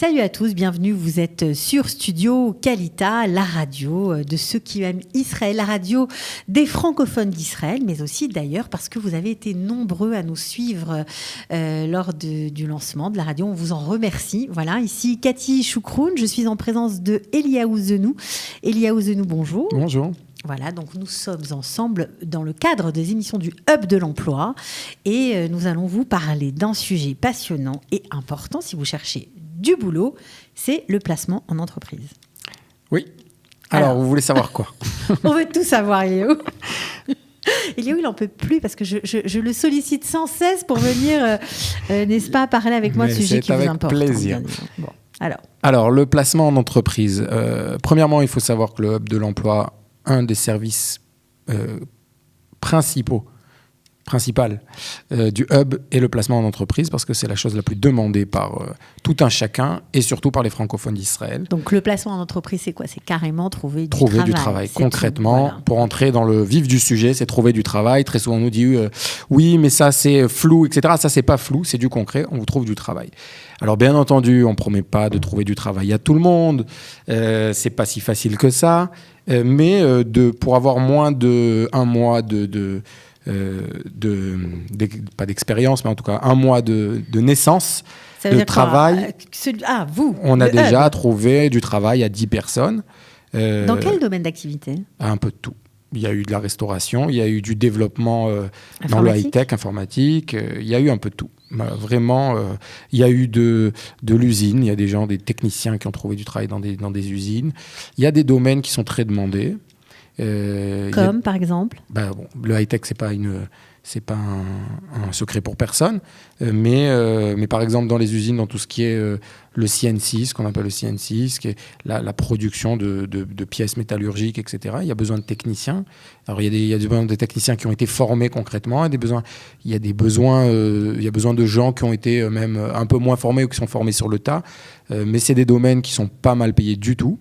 Salut à tous, bienvenue, vous êtes sur Studio Kalita, la radio de ceux qui aiment Israël, la radio des francophones d'Israël, mais aussi d'ailleurs parce que vous avez été nombreux à nous suivre lors du lancement de la radio, on vous en remercie. Voilà, ici Cathy Choukroun, je suis en présence de Eliaou Zenou. Eliaou Zenou, bonjour. Bonjour. Voilà, donc nous sommes ensemble dans le cadre des émissions du Hub de l'emploi et nous allons vous parler d'un sujet passionnant et important si vous cherchez du boulot, c'est le placement en entreprise. Oui. Alors vous voulez savoir quoi? On veut tout savoir, Eliaou. Eliaou, il n'en peut plus parce que je le sollicite sans cesse pour venir, n'est-ce pas, parler avec moi de sujets qui vous importent. C'est avec plaisir. Bon, alors, le placement en entreprise. Premièrement, il faut savoir que le Hub de l'emploi, un des services principal du Hub est le placement en entreprise parce que c'est la chose la plus demandée par tout un chacun et surtout par les francophones d'Israël. Donc le placement en entreprise, c'est quoi? C'est carrément trouver du travail. Concrètement, voilà. Pour entrer dans le vif du sujet, c'est trouver du travail. Très souvent, on nous dit oui, mais ça c'est flou, etc. Ça c'est pas flou, c'est du concret. On vous trouve du travail. Alors bien entendu, on promet pas de trouver du travail à tout le monde. C'est pas si facile que ça. Mais pour avoir moins de un mois pas d'expérience, mais en tout cas un mois de naissance, de travail. On a déjà trouvé du travail à 10 personnes. Dans quel domaine d'activité? Un peu de tout. Il y a eu de la restauration, il y a eu du développement dans le high-tech, informatique, il y a eu un peu de tout. Vraiment, il y a eu de l'usine, il y a des techniciens qui ont trouvé du travail dans des usines. Il y a des domaines qui sont très demandés. Comme par exemple le high-tech, c'est pas un secret pour personne, mais par exemple dans les usines, dans tout ce qui est le CNC, ce qu'on appelle le CNC, ce qui est la production de pièces métallurgiques, etc. Il y a besoin de techniciens. Alors il y a besoin de techniciens qui ont été formés concrètement, il y a besoin de gens qui ont été même un peu moins formés ou qui sont formés sur le tas, mais c'est des domaines qui sont pas mal payés du tout.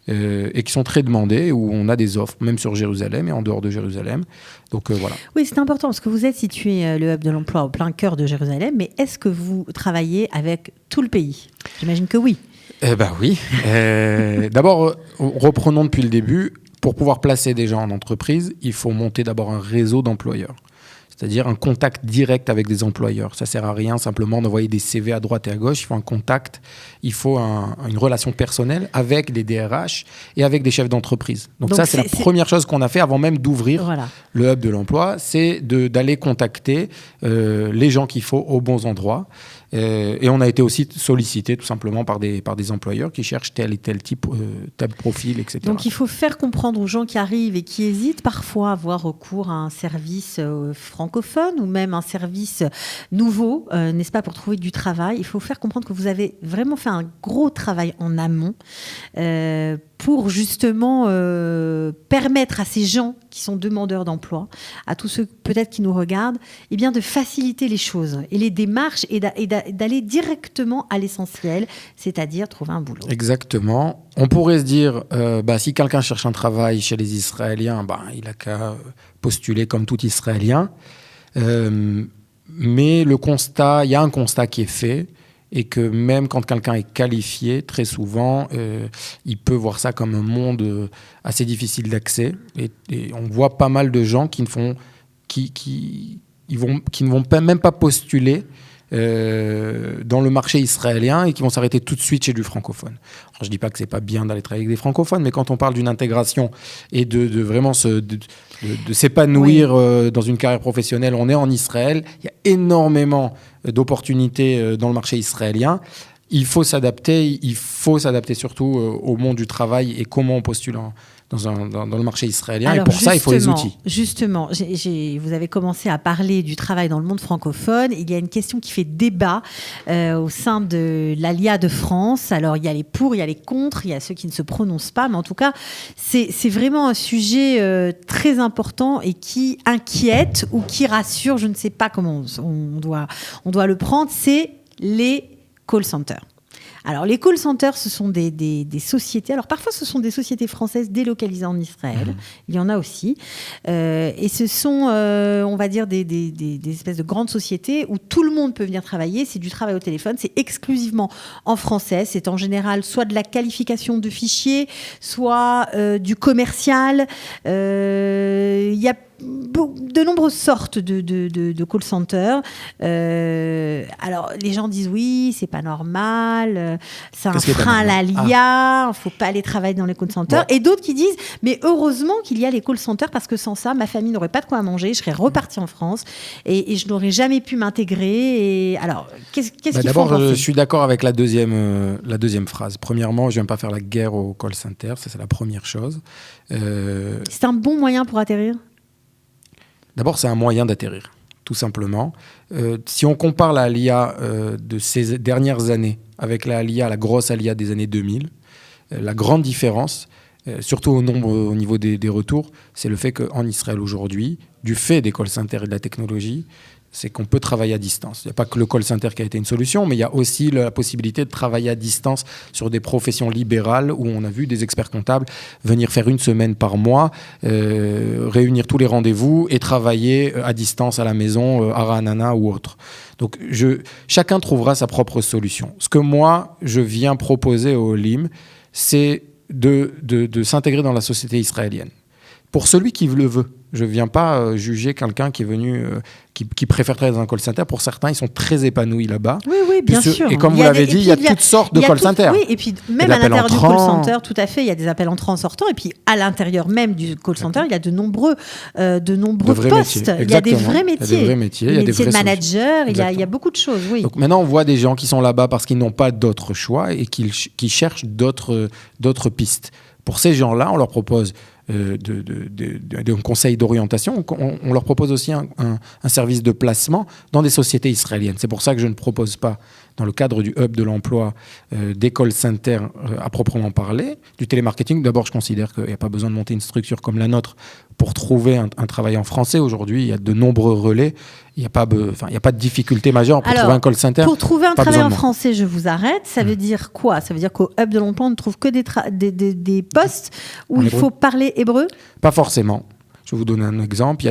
Et qui sont très demandés, où on a des offres, même sur Jérusalem et en dehors de Jérusalem. Donc voilà. Oui, c'est important, parce que vous êtes situé, le Hub de l'emploi, au plein cœur de Jérusalem, mais est-ce que vous travaillez avec tout le pays? J'imagine que oui. Oui. D'abord, reprenons depuis le début. Pour pouvoir placer des gens en entreprise, il faut monter d'abord un réseau d'employeurs. C'est-à-dire un contact direct avec des employeurs. Ça ne sert à rien simplement d'envoyer des CV à droite et à gauche. Il faut un contact, il faut une relation personnelle avec les DRH et avec des chefs d'entreprise. Donc ça, c'est la première chose qu'on a fait avant même d'ouvrir le Hub de l'emploi, c'est d'aller contacter les gens qu'il faut aux bons endroits. Et on a été aussi sollicité tout simplement par des employeurs qui cherchent tel et tel type, tel profil, etc. Donc il faut faire comprendre aux gens qui arrivent et qui hésitent parfois à avoir recours à un service francophone ou même un service nouveau, n'est-ce pas, pour trouver du travail. Il faut faire comprendre que vous avez vraiment fait un gros travail en amont pour justement permettre à ces gens qui sont demandeurs d'emploi, à tous ceux peut-être qui nous regardent, eh bien de faciliter les choses et les démarches et d'aller directement à l'essentiel, c'est-à-dire trouver un boulot. Exactement. On pourrait se dire, si quelqu'un cherche un travail chez les Israéliens, il n'a qu'à postuler comme tout Israélien. Mais il y a un constat qui est fait, et que même quand quelqu'un est qualifié, très souvent, il peut voir ça comme un monde assez difficile d'accès. Et on voit pas mal de gens qui ne vont même pas postuler dans le marché israélien et qui vont s'arrêter tout de suite chez du francophone. Alors, je ne dis pas que ce n'est pas bien d'aller travailler avec des francophones, mais quand on parle d'une intégration et de vraiment de s'épanouir dans une carrière professionnelle, on est en Israël, il y a énormément d'opportunités dans le marché israélien. Il faut s'adapter surtout au monde du travail et comment on postule dans le marché israélien. Alors, et pour ça, il faut les outils. Justement, vous avez commencé à parler du travail dans le monde francophone. Il y a une question qui fait débat au sein de l'Alia de France. Alors, il y a les pour, il y a les contre, il y a ceux qui ne se prononcent pas. Mais en tout cas, c'est vraiment un sujet très important et qui inquiète ou qui rassure. Je ne sais pas comment on doit le prendre. C'est les call centers. Alors, les call centers, ce sont des sociétés. Alors, parfois, ce sont des sociétés françaises délocalisées en Israël. Il y en a aussi. Et ce sont, on va dire, des espèces de grandes sociétés où tout le monde peut venir travailler. C'est du travail au téléphone. C'est exclusivement en français. C'est en général soit de la qualification de fichiers, soit du commercial. Il y a de nombreuses sortes de call centers. Alors, les gens disent oui, c'est pas normal, c'est un frein à la l'IA, il faut pas aller travailler dans les call centers. Ouais. Et d'autres qui disent, mais heureusement qu'il y a les call centers parce que sans ça, ma famille n'aurait pas de quoi manger, je serais repartie en France et je n'aurais jamais pu m'intégrer. Et alors, qu'est-ce qu'il faut d'abord, je suis d'accord avec la deuxième phrase. Premièrement, je ne viens pas faire la guerre au call center, ça c'est la première chose. C'est un bon moyen pour atterrir ? D'abord, c'est un moyen d'atterrir, tout simplement. Si on compare la LIA de ces dernières années avec la grosse LIA des années 2000, la grande différence, surtout au niveau des retours, c'est le fait qu'en Israël aujourd'hui, du fait des call centers et de la technologie, c'est qu'on peut travailler à distance. Il n'y a pas que le call center qui a été une solution, mais il y a aussi la possibilité de travailler à distance sur des professions libérales où on a vu des experts comptables venir faire 1 semaine par mois, réunir tous les rendez-vous et travailler à distance à la maison, à Ra'anana ou autre. Donc chacun trouvera sa propre solution. Ce que moi, je viens proposer au LIM, c'est de s'intégrer dans la société israélienne. Pour celui qui le veut. Je ne viens pas juger quelqu'un qui est venu, qui préfère travailler dans un call center. Pour certains, ils sont très épanouis là-bas. Oui, bien sûr. Et comme vous l'avez dit, il y a toutes sortes de call centers. Oui, et puis même à l'intérieur du call center, tout à fait, il y a des appels entrants, sortants. Et puis à l'intérieur même du call center, il y a de nombreux postes. Il y a des vrais métiers. Il y a des vrais métiers. Il y a des métiers de manager. Il y a beaucoup de choses, oui. Donc maintenant, on voit des gens qui sont là-bas parce qu'ils n'ont pas d'autre choix et qui cherchent d'autres pistes. Pour ces gens-là, on leur propose un conseil d'orientation. On leur propose aussi un service de placement dans des sociétés israéliennes. C'est pour ça que je ne propose pas, dans le cadre du hub de l'emploi, des call centers à proprement parler, du télémarketing. D'abord, je considère qu'il n'y a pas besoin de monter une structure comme la nôtre pour trouver un travail en français. Aujourd'hui, il y a de nombreux relais. Il n'y a pas de difficulté majeure pour trouver un call center. Pour trouver un travail en français, je vous arrête. Ça veut dire quoi ? Ça veut dire qu'au hub de l'emploi, on ne trouve que des postes où il faut parler hébreu ? Pas forcément. Je vais vous donner un exemple. Il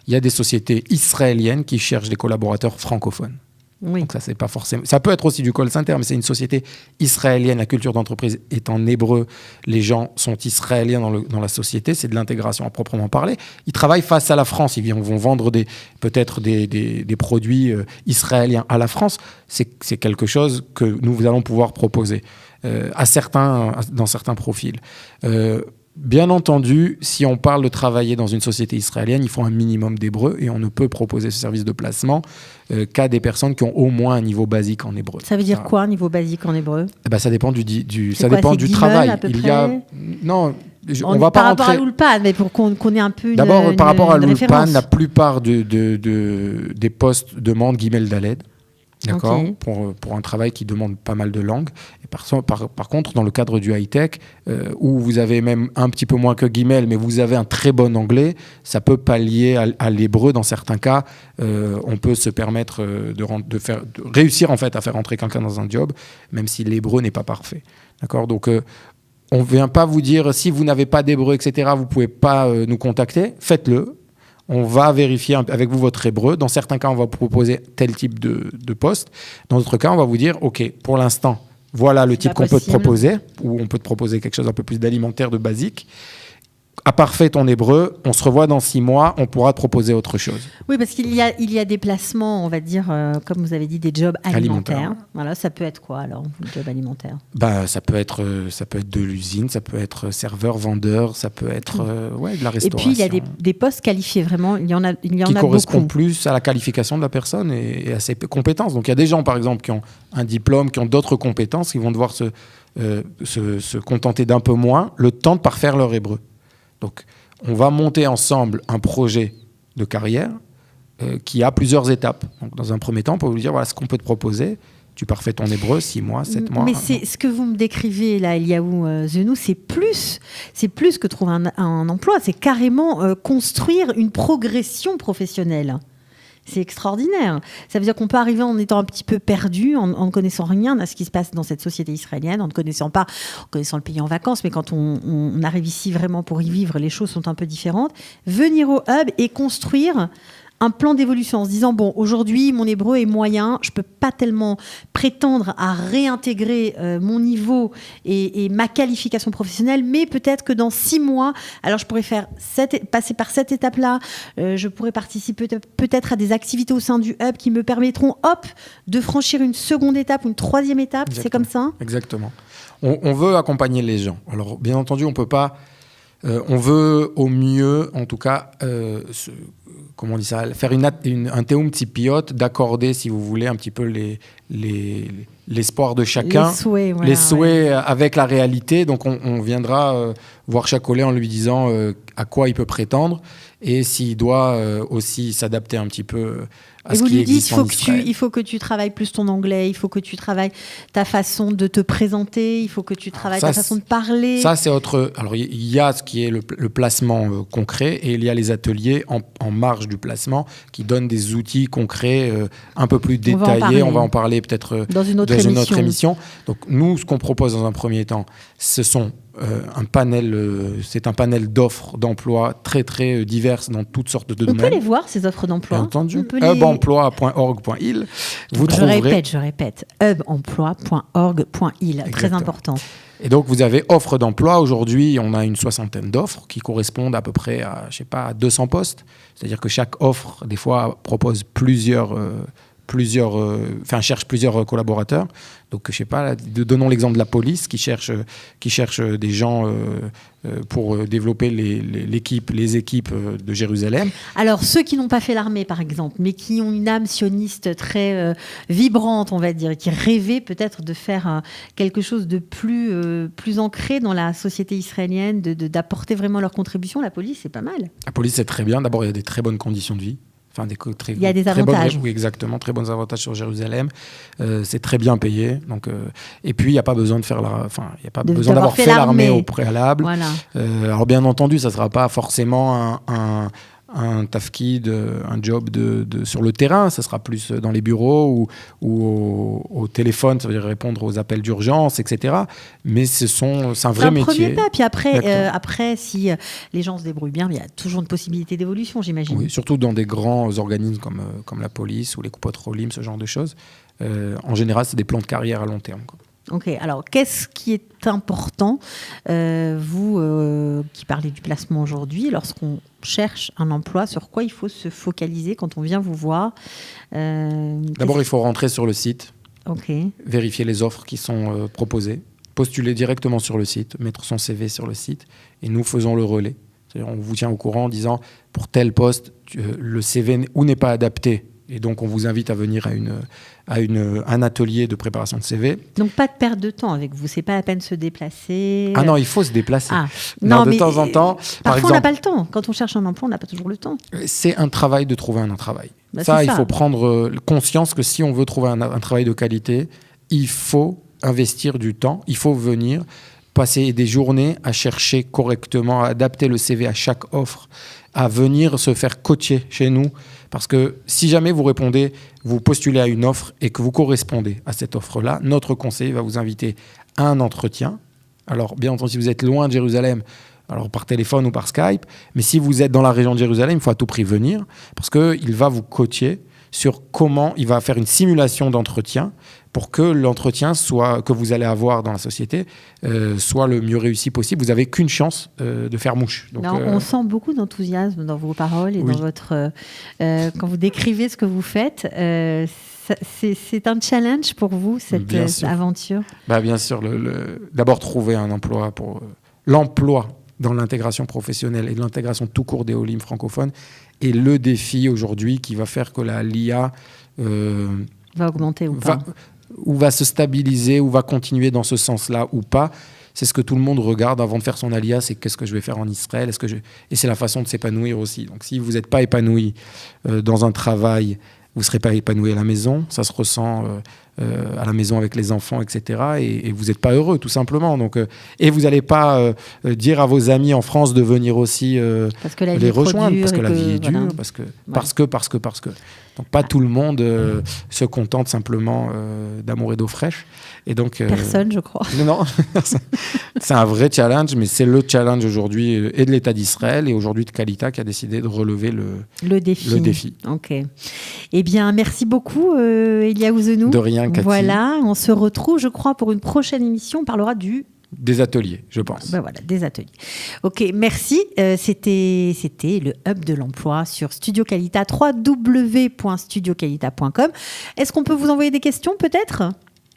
y a des sociétés israéliennes qui cherchent des collaborateurs francophones. Oui. Donc ça, c'est pas forcément. Ça peut être aussi du call center, mais c'est une société israélienne. La culture d'entreprise est en hébreu. Les gens sont israéliens dans la société. C'est de l'intégration à proprement parler. Ils travaillent face à la France. Ils vont vendre peut-être des produits israéliens à la France. C'est quelque chose que nous allons pouvoir proposer dans certains profils. Bien entendu, si on parle de travailler dans une société israélienne, il faut un minimum d'hébreu et on ne peut proposer ce service de placement qu'à des personnes qui ont au moins un niveau basique en hébreu. Ça veut dire quoi, un niveau basique en hébreu ? Ça dépend du travail. On va pas par rapport rentrer... à l'Ulpan, mais pour qu'on ait un peu D'abord, par rapport à l'Ulpan, la plupart des postes demandent Gimel Daled. D'accord, okay. Pour un travail qui demande pas mal de langues. Et par contre, dans le cadre du high-tech, où vous avez même un petit peu moins que Gimel, mais vous avez un très bon anglais, ça peut pallier à l'hébreu. Dans certains cas, on peut se permettre de réussir en fait à faire entrer quelqu'un dans un job, même si l'hébreu n'est pas parfait. D'accord, donc on ne vient pas vous dire si vous n'avez pas d'hébreu, etc., vous ne pouvez pas nous contacter, faites-le. On va vérifier avec vous votre hébreu. Dans certains cas, on va vous proposer tel type de poste. Dans d'autres cas, on va vous dire, OK, pour l'instant, voilà le type qu'on peut te proposer, ou on peut te proposer quelque chose un peu plus d'alimentaire, de basique. À parfait ton hébreu, on se revoit dans 6 mois, on pourra te proposer autre chose. Oui, parce qu'il y a des placements, on va dire, comme vous avez dit, des jobs alimentaires. Voilà, ça peut être quoi alors, un job alimentaire ? Ça peut être de l'usine, ça peut être serveur, vendeur, ça peut être de la restauration. Et puis il y a des postes qualifiés, vraiment, il y en a beaucoup. Qui correspondent plus à la qualification de la personne et à ses compétences. Donc il y a des gens, par exemple, qui ont un diplôme, qui ont d'autres compétences, qui vont devoir se contenter d'un peu moins, le temps de parfaire leur hébreu. Donc, on va monter ensemble un projet de carrière qui a plusieurs étapes. Donc, dans un premier temps, on peut vous dire, voilà ce qu'on peut te proposer. Tu parfais ton hébreu, 6 mois, 7 mois. Mais ce que vous me décrivez là, Eliaou Zenou, c'est plus que trouver un emploi. C'est carrément construire une progression professionnelle. C'est extraordinaire. Ça veut dire qu'on peut arriver en étant un petit peu perdu, en ne connaissant rien à ce qui se passe dans cette société israélienne, en ne connaissant pas, en connaissant le pays en vacances, mais quand on arrive ici vraiment pour y vivre, les choses sont un peu différentes. Venir au hub et construire un plan d'évolution en se disant, bon, aujourd'hui, mon hébreu est moyen, je ne peux pas tellement prétendre à réintégrer mon niveau et ma qualification professionnelle, mais peut-être que dans 6 mois, alors je pourrais passer par cette étape-là, je pourrais participer peut-être à des activités au sein du hub qui me permettront, de franchir une seconde étape ou une troisième étape. Exactement. C'est comme ça ? Exactement. On veut accompagner les gens. Alors, bien entendu, on ne peut pas... on veut au mieux, en tout cas, comment on dit ça, faire un teum tzipiot, d'accorder, si vous voulez, un petit peu l'espoir de chacun, les souhaits avec la réalité. Donc on viendra voir chaque collègue en lui disant à quoi il peut prétendre et s'il doit aussi s'adapter un petit peu à ce qui existe en Israël. Il faut que tu travailles plus ton anglais, il faut que tu travailles ta façon de te présenter, il faut que tu travailles ta façon de parler. Ça, c'est autre... Alors, il y a ce qui est le placement concret et il y a les ateliers en marge du placement qui donnent des outils concrets un peu plus détaillés. On va en parler peut-être dans une autre émission. Donc, nous, ce qu'on propose dans un premier temps, ce sont c'est un panel d'offres d'emploi très très diverses dans toutes sortes de domaines. On peut les voir, ces offres d'emploi. Bien entendu. Hubemploi.org.il. Je répète. Hubemploi.org.il. Très important. Et donc, vous avez offres d'emploi. Aujourd'hui, on a une 60aine d'offres qui correspondent à peu près à 200 postes. C'est-à-dire que chaque offre, des fois, propose cherche plusieurs collaborateurs. Donc, je sais pas, donnons l'exemple de la police qui cherche des gens pour développer les équipes de Jérusalem. Alors, ceux qui n'ont pas fait l'armée, par exemple, mais qui ont une âme sioniste très vibrante, on va dire, et qui rêvaient peut-être de faire quelque chose de plus ancré dans la société israélienne, d'apporter vraiment leur contribution, la police, c'est pas mal. La police, c'est très bien. D'abord, il y a des très bonnes conditions de vie. Il y a des avantages. Oui, exactement, très bons avantages sur Jérusalem. C'est très bien payé. Donc, et puis, il n'y a pas besoin d'avoir fait l'armée au préalable. Voilà. Alors, bien entendu, ça ne sera pas forcément un tafkid, un job sur le terrain. Ça sera plus dans les bureaux ou au téléphone, ça veut dire répondre aux appels d'urgence, etc. Mais c'est un vrai métier. C'est un premier pas. Puis après, si les gens se débrouillent bien, il y a toujours une possibilité d'évolution, j'imagine. Oui, surtout dans des grands organismes comme la police ou les Coupot Rolim, ce genre de choses. En général, c'est des plans de carrière à long terme, quoi. Ok, alors qu'est-ce qui est important, vous qui parlez du placement aujourd'hui, lorsqu'on cherche un emploi, sur quoi il faut se focaliser quand on vient vous voir D'abord, il faut rentrer sur le site, vérifier les offres qui sont proposées, postuler directement sur le site, mettre son CV sur le site, et nous faisons le relais. C'est-à-dire, on vous tient au courant en disant, pour tel poste, le CV n'est pas adapté. Et donc, on vous invite à venir à un atelier de préparation de CV. Donc, pas de perte de temps avec vous. C'est pas la peine de se déplacer. Ah non, il faut se déplacer. Non, de temps en temps. Parfois, on n'a pas le temps. Quand on cherche un emploi, on n'a pas toujours le temps. C'est un travail de trouver un travail. Il faut prendre conscience que si on veut trouver un travail de qualité, il faut investir du temps. Il faut venir passer des journées à chercher correctement, à adapter le CV à chaque offre, à venir se faire coacher chez nous. Parce que si jamais vous postulez à une offre et que vous correspondez à cette offre-là, notre conseiller va vous inviter à un entretien. Alors, bien entendu, si vous êtes loin de Jérusalem, alors par téléphone ou par Skype, mais si vous êtes dans la région de Jérusalem, il faut à tout prix venir parce qu'il va vous coacher sur comment il va faire une simulation d'entretien pour que l'entretien que vous allez avoir dans la société soit le mieux réussi possible. Vous n'avez qu'une chance de faire mouche. Donc, on sent beaucoup d'enthousiasme dans vos paroles et dans votre... quand vous décrivez ce que vous faites, c'est un challenge pour vous, cette aventure? Bien sûr. D'abord, trouver un emploi pour... l'emploi dans l'intégration professionnelle et de l'intégration tout court des Olim francophones est le défi aujourd'hui qui va faire que l'IA va augmenter ou va se stabiliser ou va continuer dans ce sens-là ou pas. C'est ce que tout le monde regarde avant de faire son alia, c'est qu'est-ce que je vais faire en Israël, et c'est la façon de s'épanouir aussi. Donc si vous n'êtes pas épanoui dans un travail, vous ne serez pas épanoui à la maison. Ça se ressent à la maison avec les enfants, etc. Et vous n'êtes pas heureux, tout simplement. Donc, et vous n'allez pas dire à vos amis en France de venir aussi parce que la vie les est trop rejoindre, dure parce que et la vie est voilà. dure, parce que. Donc pas tout le monde se contente simplement d'amour et d'eau fraîche. Et donc, Personne, je crois. Non, c'est un vrai challenge, mais c'est le challenge aujourd'hui et de l'État d'Israël et aujourd'hui de Kalita qui a décidé de relever le défi. Ok. Eh bien, merci beaucoup, Eliaou Zenou. De rien, Cathy. Voilà, on se retrouve, je crois, pour une prochaine émission. On parlera des ateliers, je pense. Ben voilà, des ateliers. Ok, merci. C'était le Hub de l'emploi sur Studio Kalita, www.studiocalita.com. Est-ce qu'on peut vous envoyer des questions, peut-être ?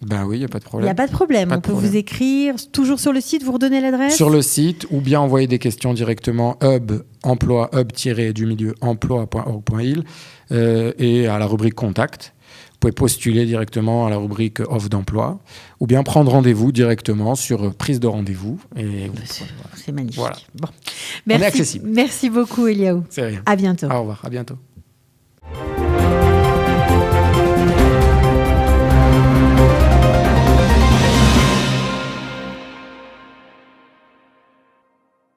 Ben oui, il n'y a pas de Il problème. n'y a pas de problème. On peut vous écrire toujours sur le site, vous redonnez l'adresse ? Sur le site, ou bien envoyer des questions directement hub-emploi.org.il et à la rubrique Contact. Vous pouvez postuler directement à la rubrique Offre d'emploi ou bien prendre rendez-vous directement sur prise de rendez-vous. C'est magnifique. Voilà. Bon. On est accessible. Merci beaucoup, Eliaou. C'est rien. À bientôt. Au revoir, à bientôt.